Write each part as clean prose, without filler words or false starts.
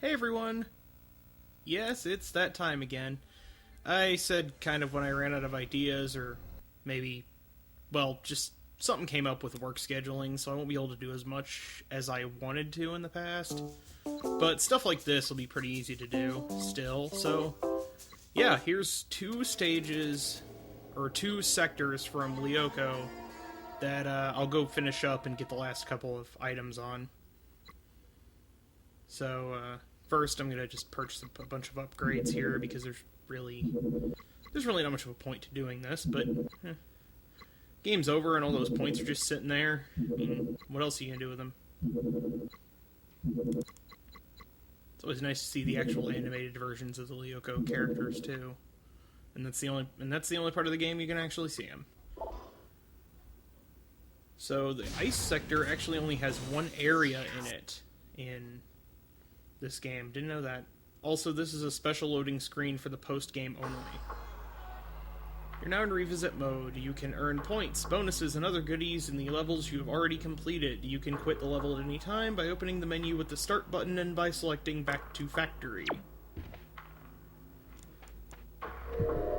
Hey everyone! Yes, it's that time again. I said kind of when I ran out of ideas, or maybe, well, just something came up with work scheduling, so I won't be able to do as much as I wanted to in the past. But stuff like this will be pretty easy to do still, so yeah, here's two stages, or two sectors from Lyoko that I'll go finish up and get the last couple of items on. So, first I'm going to just purchase a bunch of upgrades here because there's really not much of a point to doing this, but game's over and all those points are just sitting there. I mean, what else are you going to do with them? It's always nice to see the actual animated versions of the Lyoko characters too. And that's the only part of the game you can actually see them. So the ice sector actually only has one area in it in this game. Didn't know that. Also, this is a special loading screen for the post-game only. You're now in revisit mode. You can earn points, bonuses, and other goodies in the levels you have already completed. You can quit the level at any time by opening the menu with the start button and by selecting back to factory.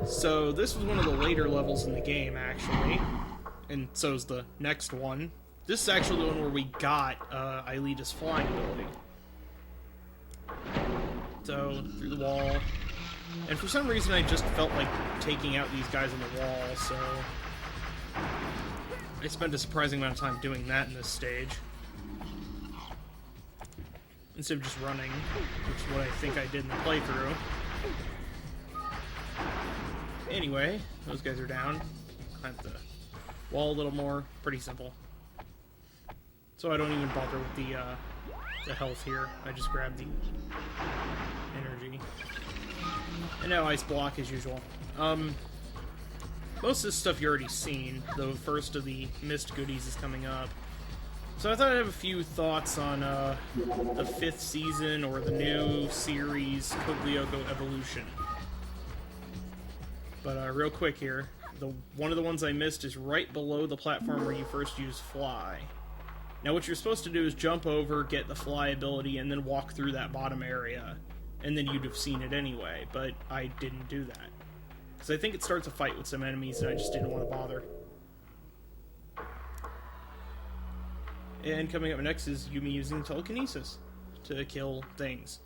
So this was one of the later levels in the game, actually. And so is the next one. This is actually the one where we got Aelita's flying ability. So, through the wall. And for some reason I just felt like taking out these guys on the wall, so I spent a surprising amount of time doing that in this stage. Instead of just running, which is what I think I did in the playthrough. Anyway, those guys are down. Climb the wall a little more. Pretty simple. So I don't even bother with the health here. I just grab the energy. And now ice block as usual. Most of this stuff you already seen, though first of the mist goodies is coming up. So I thought I'd have a few thoughts on the 5th season or the new series, Code Lyoko Evolution. But real quick here, one of the ones I missed is right below the platform where you first use fly. Now what you're supposed to do is jump over, get the fly ability, and then walk through that bottom area. And then you'd have seen it anyway, but I didn't do that. Because I think it starts a fight with some enemies and I just didn't want to bother. And coming up next is Yumi using telekinesis to kill things.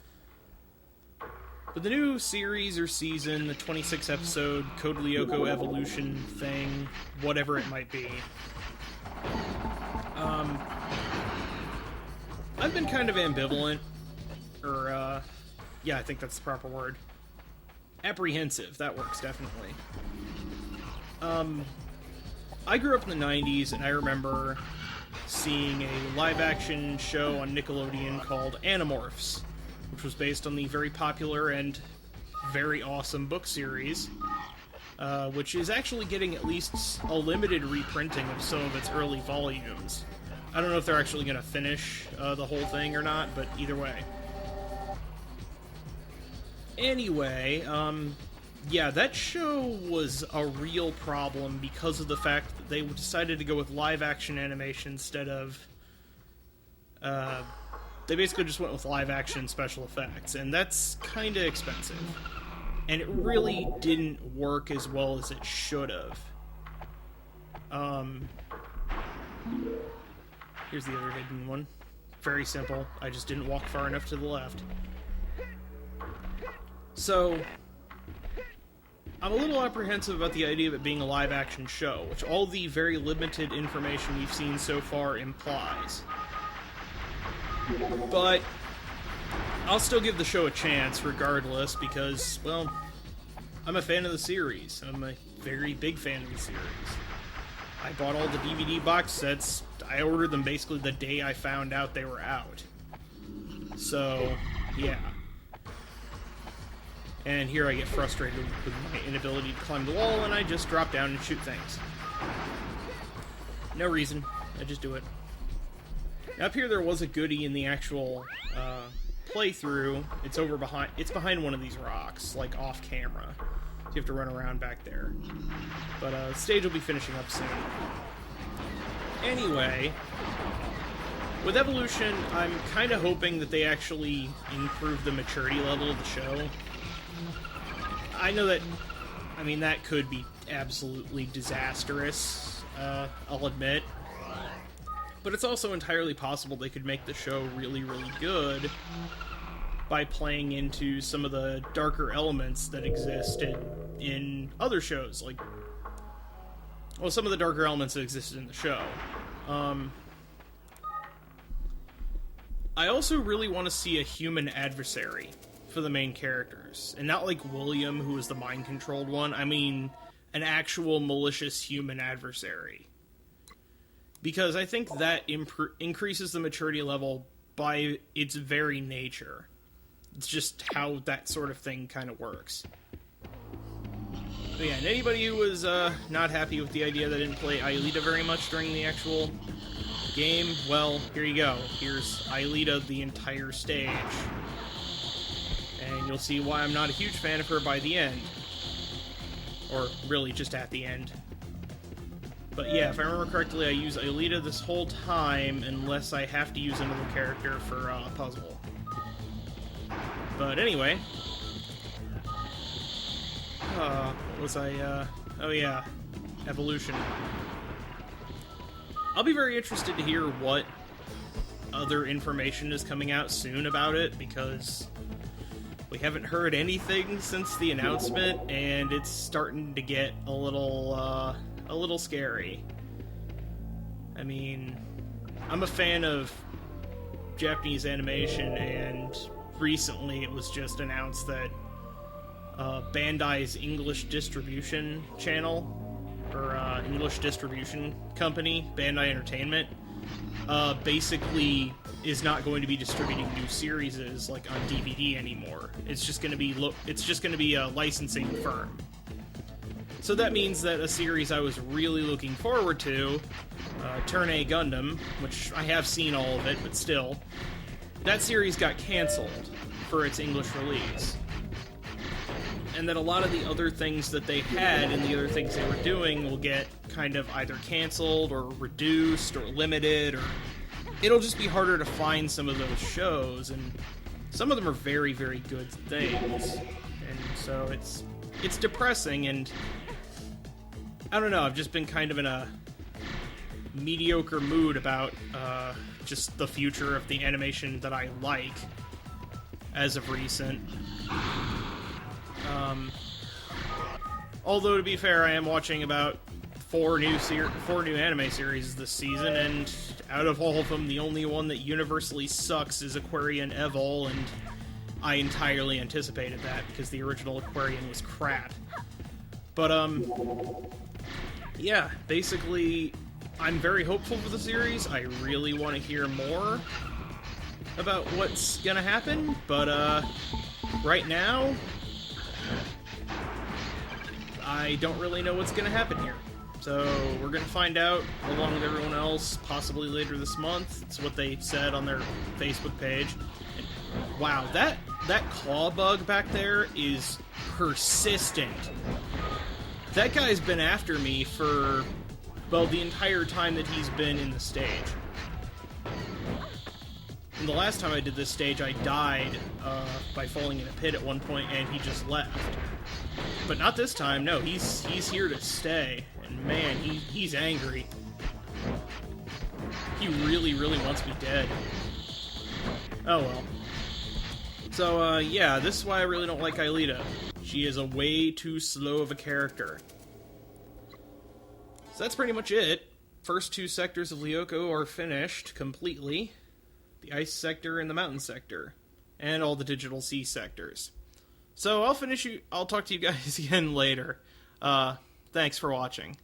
But the new series or season, the 26th episode, Code Lyoko Evolution thing, whatever it might be, I've been kind of ambivalent, or, yeah, I think that's the proper word. Apprehensive, that works, definitely. I grew up in the 90s, and I remember seeing a live-action show on Nickelodeon called Animorphs, which was based on the very popular and very awesome book series, which is actually getting at least a limited reprinting of some of its early volumes. I don't know if they're actually going to finish the whole thing or not, but either way. Anyway, yeah, that show was a real problem because of the fact that they decided to go with live-action animation instead of... they basically just went with live-action special effects, and that's kind of expensive. And it really didn't work as well as it should have. Here's the other hidden one. Very simple. I just didn't walk far enough to the left. So, I'm a little apprehensive about the idea of it being a live-action show, which all the very limited information we've seen so far implies. But I'll still give the show a chance regardless because, well, I'm a fan of the series. I'm a very big fan of the series. I bought all the DVD box sets. I ordered them basically the day I found out they were out. So, yeah. And here I get frustrated with my inability to climb the wall, and I just drop down and shoot things. No reason. I just do it. Now, up here there was a goodie in the actual playthrough. It's behind one of these rocks, like off camera. So you have to run around back there. But the stage will be finishing up soon. Anyway, With Evolution, I'm kind of hoping that they actually improve the maturity level of the show. I know that, I mean, that could be absolutely disastrous, I'll admit. But it's also entirely possible they could make the show really, really good by playing into some of the darker elements that existed in other shows, like, well, some of the darker elements that existed in the show. I also really want to see a human adversary for the main characters, and not like William, who was the mind-controlled one. I mean, an actual malicious human adversary. Because I think that increases the maturity level by its very nature. It's just how that sort of thing kind of works. But yeah, and anybody who was not happy with the idea that I didn't play Aelita very much during the actual game, well, here you go. Here's Aelita the entire stage. And you'll see why I'm not a huge fan of her by the end. Or really just at the end. But yeah, if I remember correctly, I use Aelita this whole time unless I have to use another character for a puzzle. But anyway, what was I, oh yeah, Evolution. I'll be very interested to hear what other information is coming out soon about it, because we haven't heard anything since the announcement, and it's starting to get a little scary. I mean, I'm a fan of Japanese animation, and recently it was just announced that Bandai's English distribution channel, or English distribution company, Bandai Entertainment, basically is not going to be distributing new series like on DVD anymore. It's just going to be a licensing firm. So that means that a series I was really looking forward to, Turn A Gundam, which I have seen all of it, but still, that series got canceled for its English release. And that a lot of the other things that they had and the other things they were doing will get kind of either canceled or reduced or limited, or it'll just be harder to find some of those shows, and some of them are very, very good things. And so it's depressing, and I don't know, I've just been kind of in a mediocre mood about just the future of the animation that I like as of recent. Although, to be fair, I am watching about four new anime series this season, and out of all of them, the only one that universally sucks is Aquarian Evol, and I entirely anticipated that, because the original Aquarian was crap. But, yeah, basically, I'm very hopeful for the series. I really want to hear more about what's gonna happen, but, right now, I don't really know what's going to happen here. So we're going to find out along with everyone else, possibly later this month. It's what they said on their Facebook page. And, wow, that claw bug back there is persistent. That guy's been after me for, well, the entire time that he's been in the stage. And the last time I did this stage, I died by falling in a pit at one point, and he just left. But not this time, no, he's here to stay. And man, he's angry. He really, really wants me dead. Oh well. So, yeah, this is why I really don't like Aelita. She is a way too slow of a character. So that's pretty much it. First two sectors of Lyoko are finished completely. The ice sector and the mountain sector. And all the digital sea sectors. So I'll talk to you guys again later. Thanks for watching.